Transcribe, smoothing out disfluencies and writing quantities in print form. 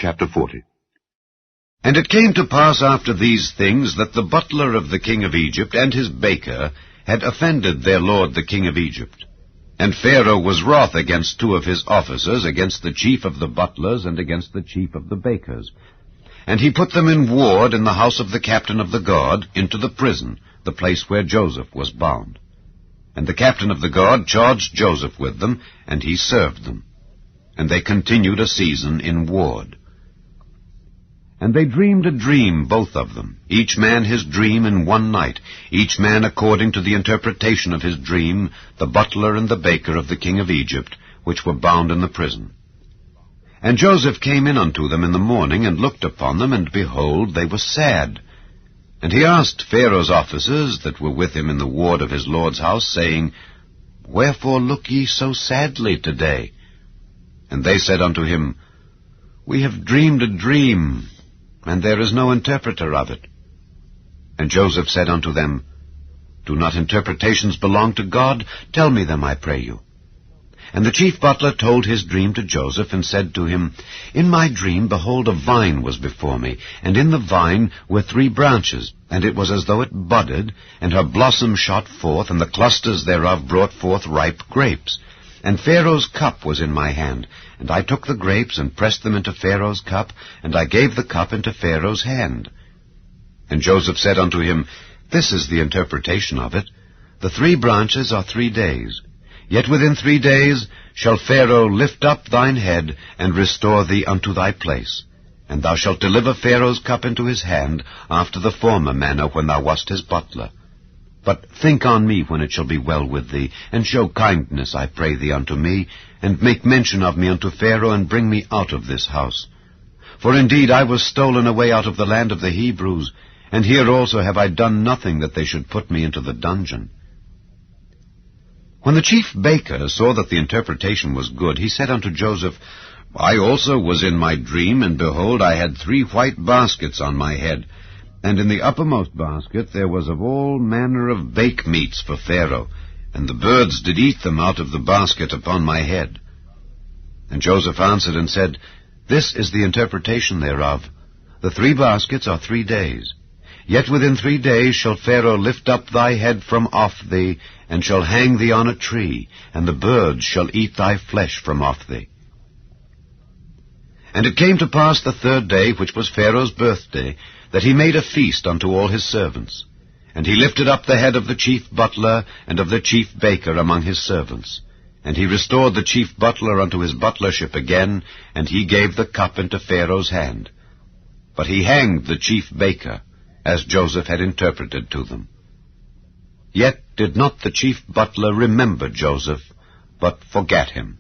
Chapter 40. And it came to pass after these things that the butler of the king of Egypt and his baker had offended their lord the king of Egypt. And Pharaoh was wroth against two of his officers, against the chief of the butlers and against the chief of the bakers. And he put them in ward in the house of the captain of the guard, into the prison, the place where Joseph was bound. And the captain of the guard charged Joseph with them, and he served them. And they continued a season in ward. And they dreamed a dream, both of them, each man his dream in one night, each man according to the interpretation of his dream, the butler and the baker of the king of Egypt, which were bound in the prison. And Joseph came in unto them in the morning, and looked upon them, and behold, they were sad. And he asked Pharaoh's officers that were with him in the ward of his lord's house, saying, Wherefore look ye so sadly today? And they said unto him, We have dreamed a dream, and there is no interpreter of it. And Joseph said unto them, Do not interpretations belong to God? Tell me them, I pray you. And the chief butler told his dream to Joseph, and said to him, In my dream, behold, a vine was before me, and in the vine were 3 branches, and it was as though it budded, and her blossom shot forth, and the clusters thereof brought forth ripe grapes. And Pharaoh's cup was in my hand, and I took the grapes, and pressed them into Pharaoh's cup, and I gave the cup into Pharaoh's hand. And Joseph said unto him, This is the interpretation of it. The 3 branches are 3 days. Yet within 3 days shall Pharaoh lift up thine head, and restore thee unto thy place. And thou shalt deliver Pharaoh's cup into his hand, after the former manner when thou wast his butler. But think on me when it shall be well with thee, and show kindness, I pray thee, unto me, and make mention of me unto Pharaoh, and bring me out of this house. For indeed I was stolen away out of the land of the Hebrews, and here also have I done nothing that they should put me into the dungeon. When the chief baker saw that the interpretation was good, he said unto Joseph, I also was in my dream, and behold, I had 3 white baskets on my head. And in the uppermost basket there was of all manner of bake meats for Pharaoh, and the birds did eat them out of the basket upon my head. And Joseph answered and said, This is the interpretation thereof. The 3 baskets are 3 days. Yet within 3 days shall Pharaoh lift up thy head from off thee, and shall hang thee on a tree, and the birds shall eat thy flesh from off thee. And it came to pass the 3rd day, which was Pharaoh's birthday, that he made a feast unto all his servants. And he lifted up the head of the chief butler and of the chief baker among his servants. And he restored the chief butler unto his butlership again, and he gave the cup into Pharaoh's hand. But he hanged the chief baker, as Joseph had interpreted to them. Yet did not the chief butler remember Joseph, but forgat him.